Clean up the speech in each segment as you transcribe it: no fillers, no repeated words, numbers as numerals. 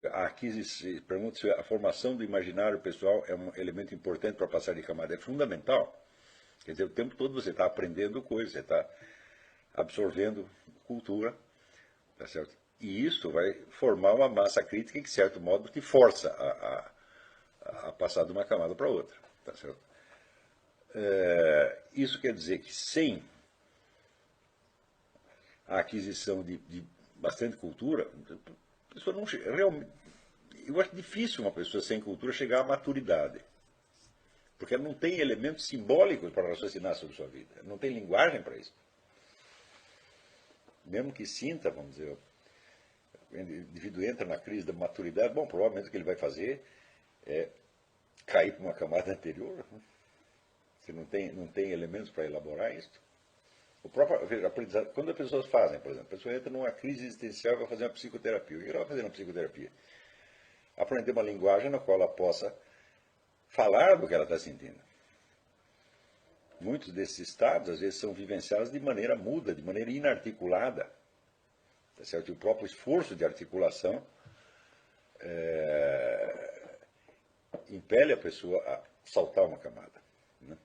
A aquisição, pergunta se a formação do imaginário pessoal é um elemento importante para passar de camada. É fundamental. Quer dizer, o tempo todo você está aprendendo coisas, você está absorvendo cultura, tá certo? E isso vai formar uma massa crítica que, de certo modo, te força a passar de uma camada para outra, tá certo? Isso quer dizer que sem a aquisição de bastante cultura, a pessoa não realmente. Eu acho difícil uma pessoa sem cultura chegar à maturidade. Porque ela não tem elementos simbólicos para raciocinar sobre sua vida. Não tem linguagem para isso. Mesmo que sinta, vamos dizer, o indivíduo entra na crise da maturidade, bom, provavelmente o que ele vai fazer é cair para uma camada anterior. Você não tem elementos para elaborar isso. O próprio aprendizado, quando as pessoas fazem, por exemplo, a pessoa entra numa crise existencial e vai fazer uma psicoterapia. O que ela vai fazer na psicoterapia? Aprender uma linguagem na qual ela possa falar do que ela está sentindo. Muitos desses estados, às vezes, são vivenciados de maneira muda, de maneira inarticulada. Tá certo? E o próprio esforço de articulação impele a pessoa a saltar uma camada. Né?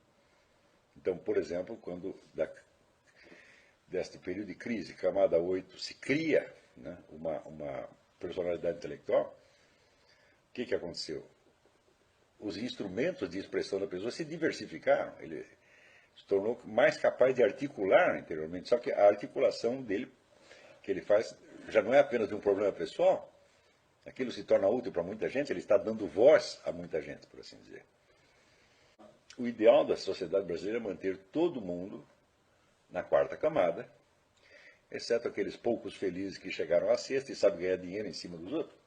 Então, por exemplo, quando deste período de crise, camada 8, se cria, né, uma personalidade intelectual, o que aconteceu? Os instrumentos de expressão da pessoa se diversificaram. Ele se tornou mais capaz de articular interiormente. Só que a articulação dele, que ele faz, já não é apenas de um problema pessoal. Aquilo se torna útil para muita gente, ele está dando voz a muita gente, por assim dizer. O ideal da sociedade brasileira é manter todo mundo na quarta camada, exceto aqueles poucos felizes que chegaram à sexta e sabem ganhar dinheiro em cima dos outros.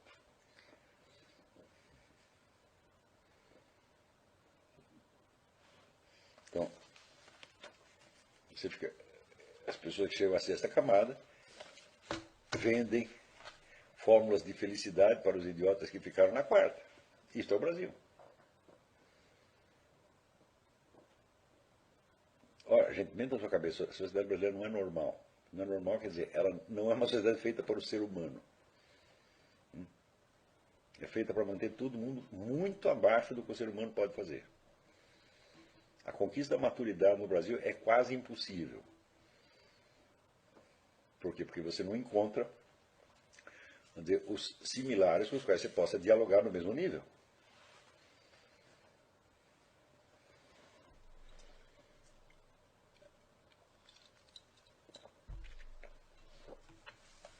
Então, as pessoas que chegam à sexta camada vendem fórmulas de felicidade para os idiotas que ficaram na quarta. Isto é o Brasil. Ora, gente, mente na sua cabeça, a sociedade brasileira não é normal. Não é normal, quer dizer, ela não é uma sociedade feita para o ser humano. É feita para manter todo mundo muito abaixo do que o ser humano pode fazer. A conquista da maturidade no Brasil é quase impossível. Por quê? Porque você não encontra, vamos dizer, os similares com os quais você possa dialogar no mesmo nível.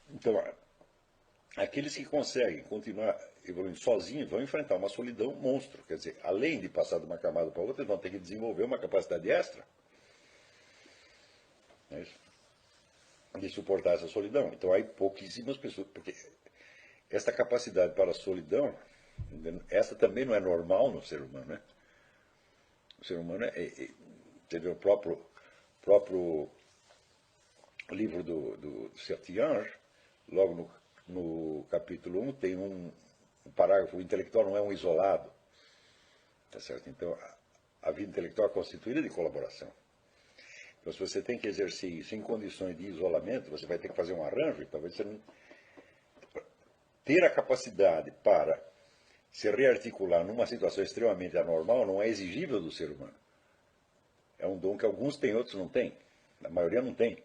Então, aqueles que conseguem continuar evoluindo sozinhos vão enfrentar uma solidão monstro. Quer dizer, além de passar de uma camada para outra, eles vão ter que desenvolver uma capacidade extra, né, de suportar essa solidão. Então, há pouquíssimas pessoas. Porque esta capacidade para a solidão, essa também não é normal no ser humano. Né? O ser humano teve o próprio livro do Sertiange, logo no capítulo 1, tem um parágrafo: o intelectual não é um isolado. Tá certo? Então, a vida intelectual é constituída de colaboração. Então, se você tem que exercer isso em condições de isolamento, você vai ter que fazer um arranjo, e talvez você não. Ter a capacidade para se rearticular numa situação extremamente anormal não é exigível do ser humano. É um dom que alguns têm, outros não têm. A maioria não tem.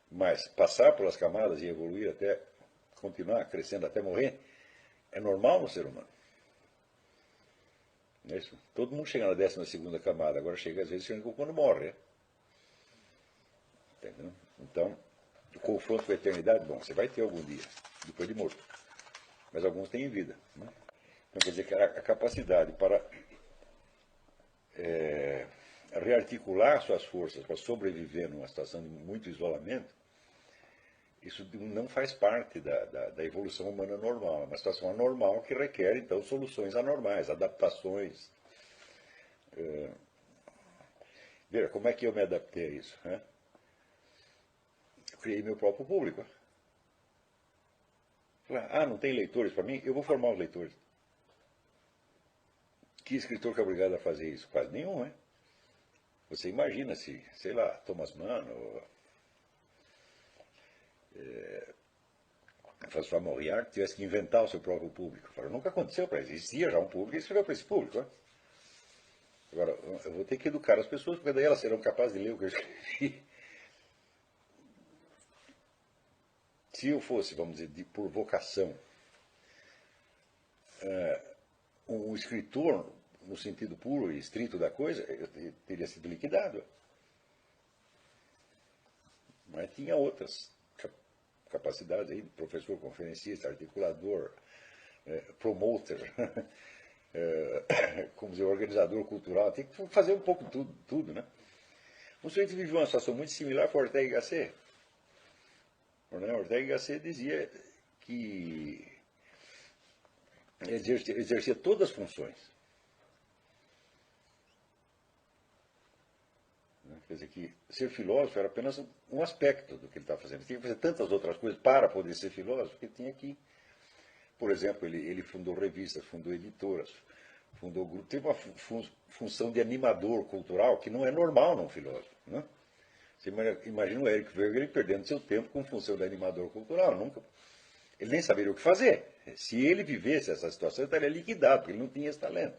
Mas passar pelas camadas e evoluir até continuar crescendo até morrer é normal no ser humano. Não é isso? Todo mundo chega na 12ª camada, agora chega às vezes chega quando morre. Entendeu? Então, o confronto com a eternidade, bom, você vai ter algum dia, depois de morto. Mas alguns têm vida. Né? Então, quer dizer que a capacidade para rearticular suas forças para sobreviver numa situação de muito isolamento, isso não faz parte da evolução humana normal. É uma situação anormal que requer, então, soluções anormais, adaptações. Veja, como é que eu me adaptei a isso? Né? Eu criei meu próprio público. Não tem leitores para mim? Eu vou formar os leitores. Que escritor que é obrigado a fazer isso? Quase nenhum, né? Você imagina se, sei lá, Thomas Mann, ou François Mauriac tivesse que inventar o seu próprio público. Falei, nunca aconteceu para ele. Existia já um público e escreveu para esse público. Né? Agora, eu vou ter que educar as pessoas, porque daí elas serão capazes de ler o que eu escrevi. Se eu fosse, vamos dizer, por vocação, um escritor, no sentido puro e estrito da coisa, eu teria sido liquidado. Mas tinha outras capacidades aí, professor, conferencista, articulador, promoter, como dizer, organizador cultural, tem que fazer um pouco tudo, né? Um sujeito viveu uma situação muito similar com Ortega y Gasset. Ortega y Gasset dizia que exercia todas as funções. Quer dizer, que ser filósofo era apenas um aspecto do que ele estava fazendo. Ele tinha que fazer tantas outras coisas para poder ser filósofo, que ele tinha que... Por exemplo, ele fundou revistas, fundou editoras, fundou grupos. Teve uma função de animador cultural que não é normal num filósofo. Né? Você imagina o Eric Weber perdendo seu tempo com função de animador cultural. Nunca... Ele nem saberia o que fazer. Se ele vivesse essa situação, ele estaria liquidado, porque ele não tinha esse talento.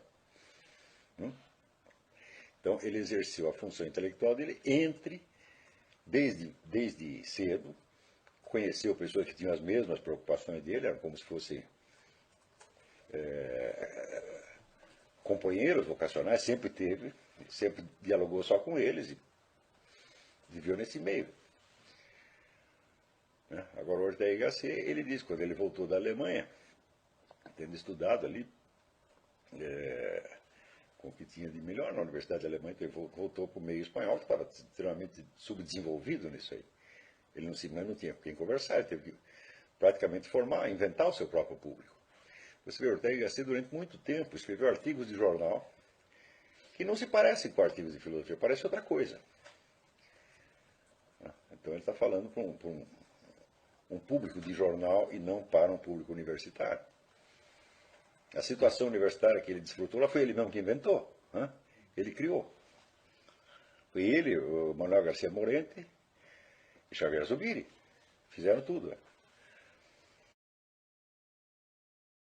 Então, ele exerceu a função intelectual dele desde cedo, conheceu pessoas que tinham as mesmas preocupações dele, eram como se fossem companheiros vocacionais, sempre teve, sempre dialogou só com eles e viveu nesse meio. Agora, o Ortega y Gasset, ele diz, quando ele voltou da Alemanha, tendo estudado ali, com o que tinha de melhor na Universidade da Alemanha, ele voltou para o meio espanhol, que estava extremamente subdesenvolvido nisso aí. Ele não tinha com quem conversar, ele teve que praticamente inventar o seu próprio público. Você vê, Ortega y Gasset, durante muito tempo, escreveu artigos de jornal que não se parecem com artigos de filosofia, parecem outra coisa. Então ele está falando para um público de jornal e não para um público universitário. A situação universitária que ele desfrutou, foi ele mesmo que inventou. Ele criou. Foi ele, o Manuel Garcia Morente e Xavier Zubiri. Fizeram tudo.